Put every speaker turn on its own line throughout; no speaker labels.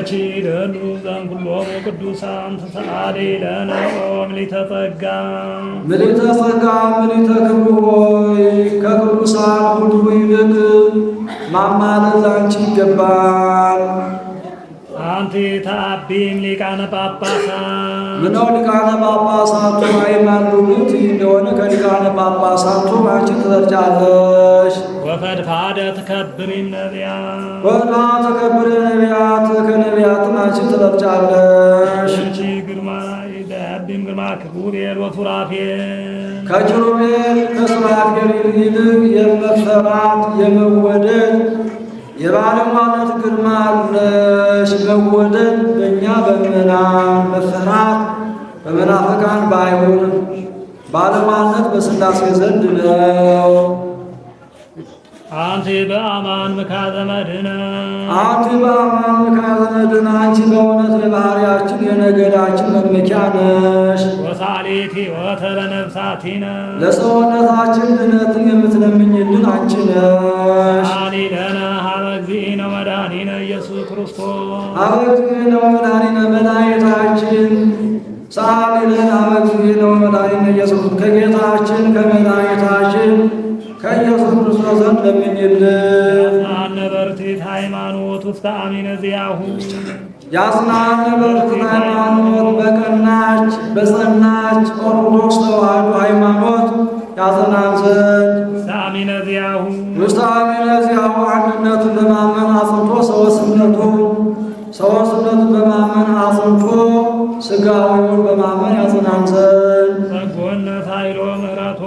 ወኪለኑ ዘእንኩሎሙ ቅዱሳን ተሰአሊ ለነ ምልዕተ ጸጋ
ምልዕተ ክብር ሆይ ከቅዱሳን ሁሉ ይልቅ ማማለድ ላንቺ ይገባል።
አንቲ ተአቢም ሊቃነ ጳጳሳት
ምነው ሊቃነ ጳጳሳቱ አይማሉት እንደሆነ ከሊቃነ ጳጳሳቱ አንቺ ትበልጫለሽ።
ወፈድፋደ ትከብሪም ነቢያት
ወና ተከብረ ነቢያት ከነቢያትም አንቺ ትበልጫለሽ።
አንቺ ግርማ ይደብም ግርማ ክቡር ወሱራፌል
ከኪሩቤል ከሱራፌል ይልቅ የመፈራት የመወደድ የባለሟልነት ግርማ አለሽ። መወደድ በእኛ በምእመናን መፈራት በመናፍቃን ባይሆን ባለሟልነት በሥላሴ ዘንድ ነው።
አንቲ በአማን ምካዘ መድኅነ
አንቲ በአማን ምካዘ መድኅነ አንቺ በእውነት ለባሕርያችን የነገዳችን መመኪያ ነሽ።
ወሳሌቲ ወተለ ነፍሳቲነ
ለሰውነታችን ድነትን የምትለምኝልን አንቺ ነሽ።
ሳሊ ለነ ሀበ እግዚእነ መድኃኒነ ኢየሱስ ክርስቶስ
ሀበ እግዚእነ ወመድኃኒነ መድኃኒታችን ሳሊ ለነ ሀበ እግዚእነ ወመድኃኒነ ኢየሱስ ከጌታችን ከመድኃኒታችን ከኢየሱስ ክርስቶስ ዘንድ ለምኝልን።
አነበርቲት ሃይማኖት ውስተ አሚነ ዚአሁ
ያጽናነ በርትዕት ሃይማኖት በቀናች በጸናች ኦርቶዶክስ ተዋሕዶ ሃይማኖት ያጸናን ዘንድ
ውስተ አሚነ ዚአሁ
ውስተ አሚነ ዚአሁ አንድነቱን በማመን አጽንቶ ሰውነቱን በማመን አጽንቶ ሥጋዊውን በማመን ያጸናን ዘንድ
ጸጎነት ኃይሎ ምሕረቶ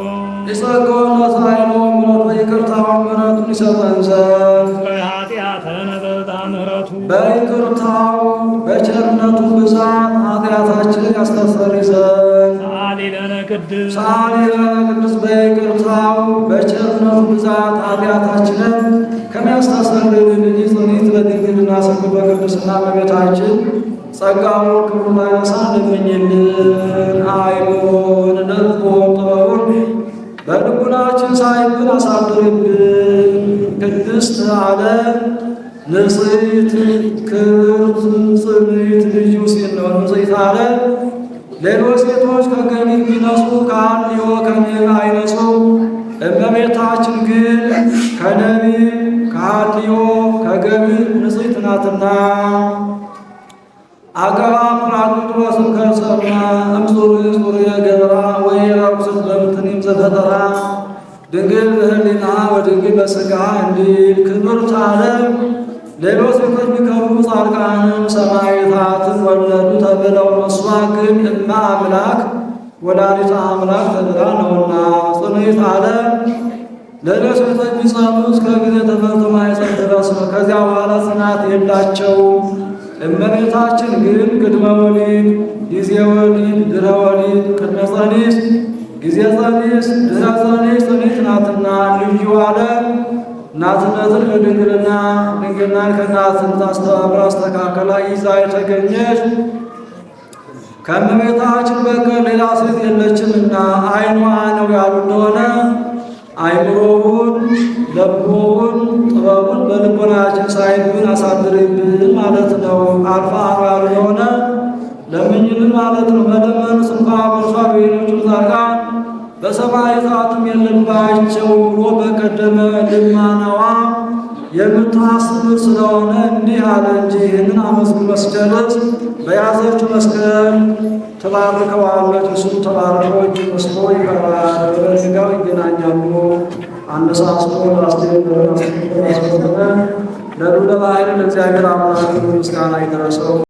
የጸጋውን ኃይሎ ምሕረቱ ይቅርታውን ምሕረቱን ይሰጠን ዘንድ
ኃጢአተነ በጣም ምሕረቱ
በይቅርታው በቸርነቱ ብዛት ኃጢአታችንን ያስተሰርይ ዘንድ
ሰአሊ ለነ ቅድስት
ሰአሊ ለነ ቅድስት በይቅርታው በቸርነቱ ብዛት ኃጢአታችንን ከሚያስተሰርይልን ልጅ ጽንዕት በድንግልና ስግድ በቅድስና እመቤታችን ጸጋውን ክብሩን አይነሳን ለምኝልን። አይሞን ነጥቦን ጥበቡን በልቡናችን ሳይብን አሳድርብን። ቅድስት አለ ንጽሕት ክብርት ጽንዕት ልዩ ሲል ነው። ንጽሕት አለ ሌሎች ሴቶች ከገቢር ቢነሱ ከአንድዮ ከነቢብ አይነሱ። እመቤታችን ግን ከነቢብ ከአንድዮ ከገቢር ንጽሕት ናትና። አገባ ጰራቅሊጦስም ከርሰማ እምጹር የገብራ ወይ ረቁስት በምትኒም ዘፈጠራ ድንግል በህሊና ወድንግል በሥጋ እንዲል ክብርት አለ ሌሎች ሴቶች ቢከብሩ ጻድቃንም ሰማዕታትን ወለዱ ተብለው እሷ ግን እመ አምላክ ወላዲተ አምላክ ተብላ ነውና። ጽንዕት አለ ሌሎች ሴቶች ቢጸኑ እስከ ጊዜ ተፈጽሞ ማኅፀን ድረስ ነው። ከዚያ በኋላ ጽናት የላቸውም። እመቤታችን ግን ቅድመ ወሊድ ጊዜ ወሊድ ድኅረ ወሊድ ቅድመ ጸኒስ ጊዜ ጸኒስ ድኅረ ጸኒስ ጽንዕት ናትና። ልዩ አለ እናትነትን ከድንግልና ድንግልናን ከእናትነት አስተባብራ አስተካከላ ይዛ የተገኘች ከእመቤታችን በቀር ሌላ ሴት የለችምና። ዓይኗ ነው ያሉ እንደሆነ አይምሮውን ለቦውን ጥበቡን በልቦናችን ሳይብን አሳድርብን ማለት ነው። አልፋ ያሉ እንደሆነ ለምኝልን ማለት ነው። መለመንስ እንኳ በእርሷ በሌሎቹ ጻድቃን በሰማዕታቱም የለባቸው ብሎ በቀደመ ልመናዋ የምታስብ ስለሆነ እንዲህ አለ እንጂ ይህንን አመስግኖ ሲጨርስ በያዘችው መስቀል ትባርከዋለች። እሱም ተባርኮ እጅ መስሎ ይቀራል። በሥጋው ይገናኛሉ። አነሳስቶ ለአስቴር ለልዑለ ባሕርይ ለእግዚአብሔር አምላክ ምስጋና ይድረሰው።